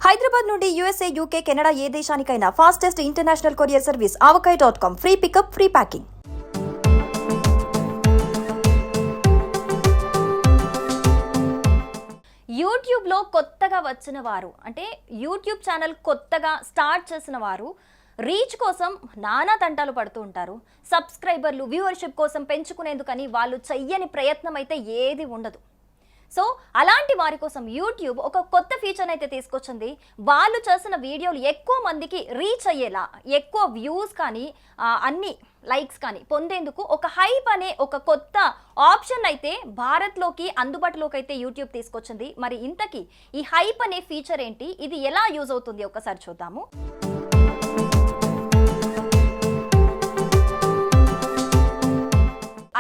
హైదరాబాద్ నుండి USA, UK, Canada ఏ దేశానికైనా fastest international courier service avocai.com. Free pickup, free packing. యూట్యూబ్లో కొత్తగా వచ్చిన వారు అంటే యూట్యూబ్ ఛానల్ కొత్తగా స్టార్ట్ చేసిన వారు రీచ్ కోసం నానా తంటాలు పడుతూ ఉంటారు. సబ్స్క్రైబర్లు వ్యూవర్షిప్ కోసం పెంచుకునేందుకని వాళ్ళు చెయ్యని ప్రయత్నం అయితే ఏది ఉండదు. సో అలాంటి వారి కోసం యూట్యూబ్ ఒక కొత్త ఫీచర్ అయితే తీసుకొచ్చింది. వాళ్ళు చేసిన వీడియోలు ఎక్కువ మందికి రీచ్ అయ్యేలా, ఎక్కువ వ్యూస్ కానీ అన్ని లైక్స్ కానీ పొందేందుకు ఒక హైప్ అనే ఒక కొత్త ఆప్షన్ అయితే భారత్లోకి అందుబాటులోకి అయితే యూట్యూబ్ తీసుకొచ్చింది. మరి ఇంతకీ ఈ హైప్ అనే ఫీచర్ ఏంటి, ఇది ఎలా యూజ్ అవుతుంది ఒకసారి చూద్దాము.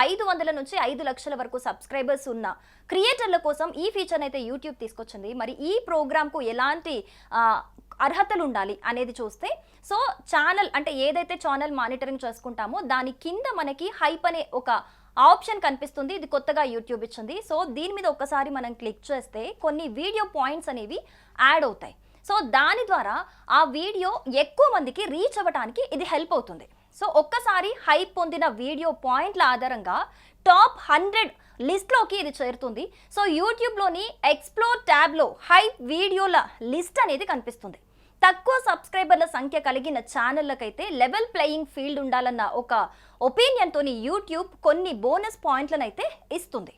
500 నుంచి 5 లక్షల వరకు సబ్స్క్రైబర్స్ ఉన్న క్రియేటర్ల కోసం ఈ ఫీచర్ అయితే యూట్యూబ్ తీసుకొచ్చింది. మరి ఈ ప్రోగ్రామ్కు ఎలాంటి అర్హతలు ఉండాలి అనేది చూస్తే, సో ఛానల్ అంటే ఏదైతే ఛానల్ మానిటరింగ్ చేసుకుంటామో దాని కింద మనకి హైప్ అనే ఒక ఆప్షన్ కనిపిస్తుంది. ఇది కొత్తగా యూట్యూబ్ ఇచ్చింది. సో దీని మీద ఒక్కసారి మనం క్లిక్ చేస్తే కొన్ని వీడియో పాయింట్స్ అనేవి యాడ్ అవుతాయి. సో దాని ద్వారా ఆ వీడియో ఎక్కువ మందికి రీచ్ అవ్వడానికి ఇది హెల్ప్ అవుతుంది. సో ఒక్కసారి హైప్ పొందిన వీడియో పాయింట్ల ఆధారంగా టాప్ 100 లిస్ట్లోకి ఇది చేరుతుంది. సో యూట్యూబ్లోని ఎక్స్ప్లోర్ ట్యాబ్లో హైప్ వీడియోల లిస్ట్ అనేది కనిపిస్తుంది. తక్కువ సబ్స్క్రైబర్ల సంఖ్య కలిగిన ఛానళ్ళకైతే లెవెల్ ప్లేయింగ్ ఫీల్డ్ ఉండాలన్న ఒక ఒపీనియన్తోని యూట్యూబ్ కొన్ని బోనస్ పాయింట్లను అయితే ఇస్తుంది.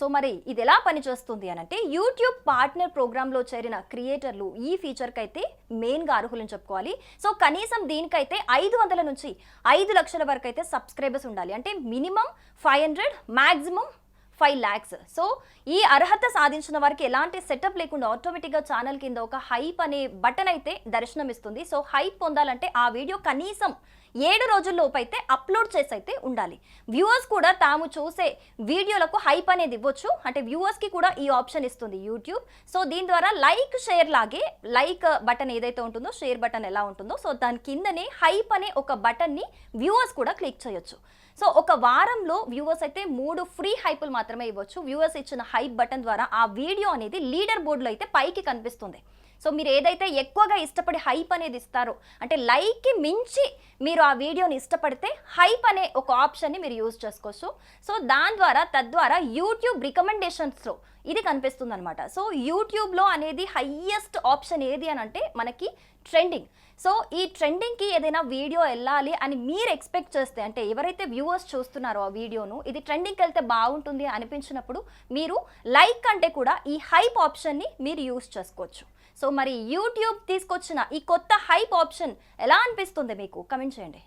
సో మరి ఇది ఎలా పనిచేస్తుంది అని అంటే, యూట్యూబ్ పార్ట్నర్ ప్రోగ్రాంలో చేరిన క్రియేటర్లు ఈ ఫీచర్కి అయితే మెయిన్గా అర్హులని చెప్పుకోవాలి. సో కనీసం దీనికైతే 500 నుంచి 5 లక్షల వరకు అయితే సబ్స్క్రైబర్స్ ఉండాలి. అంటే మినిమం 500, మ్యాక్సిమం 5 lakhs. సో ఈ అర్హత సాధించిన వారికి ఎలాంటి సెటప్ లేకుండా ఆటోమేటిక్గా ఛానల్ కింద ఒక హైప్ అనే బటన్ అయితే దర్శనమిస్తుంది. సో హైప్ పొందాలంటే ఆ వీడియో కనీసం 7 రోజుల్లోపు అయితే అప్లోడ్ చేసి అయితే ఉండాలి. వ్యూవర్స్ కూడా తాము చూసే వీడియోలకు హైప్ అనేది ఇవ్వచ్చు. అంటే వ్యూవర్స్కి కూడా ఈ ఆప్షన్ ఇస్తుంది యూట్యూబ్. సో దీని ద్వారా లైక్, షేర్ లాగే లైక్ బటన్ ఏదైతే ఉంటుందో, షేర్ బటన్ ఎలా ఉంటుందో, సో దాని కిందనే హైప్ అనే ఒక బటన్ని వ్యూవర్స్ కూడా క్లిక్ చేయొచ్చు. సో ఒక వారంలో వ్యూవర్స్ అయితే 3 ఫ్రీ హైపులు మాత్రమే ఇవ్వచ్చు. వ్యూవర్స్ ఇచ్చిన హైప్ బటన్ ద్వారా ఆ వీడియో అనేది లీడర్ బోర్డులో అయితే పైకి కనిపిస్తుంది. సో మీరు ఏదైతే ఎక్కువగా ఇష్టపడి హైప్ అనేది ఇస్తారో, అంటే లైక్కి మించి మీరు ఆ వీడియోని ఇష్టపడితే హైప్ అనే ఒక ఆప్షన్ని మీరు యూజ్ చేసుకోవచ్చు. సో తద్వారా యూట్యూబ్ రికమెండేషన్స్లో ఇది కనిపిస్తుంది అనమాట. సో యూట్యూబ్లో అనేది హైయెస్ట్ ఆప్షన్ ఏది అని అంటే మనకి ట్రెండింగ్. సో ఈ ట్రెండింగ్కి ఏదైనా వీడియో వెళ్ళాలి అని మీరు ఎక్స్పెక్ట్ చేస్తే, అంటే ఎవరైతే వ్యూవర్స్ చూస్తున్నారో ఆ వీడియోను ఇది ట్రెండింగ్కి వెళ్తే బాగుంటుంది అనిపించినప్పుడు మీరు లైక్ అంటే కూడా ఈ హైప్ ఆప్షన్ని మీరు యూజ్ చేసుకోవచ్చు. సో మరి యూట్యూబ్ తీసుకొచ్చిన ఈ కొత్త హైప్ ఆప్షన్ ఎలా అనిపిస్తుంది మీకు? కమెంట్ చేయండి.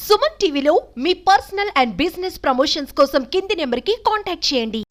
సుమన్ టీవీలో మీ పర్సనల్ అండ్ బిజినెస్ ప్రమోషన్స్ కోసం కింది నెంబర్కి కాంటాక్ట్ చేయండి.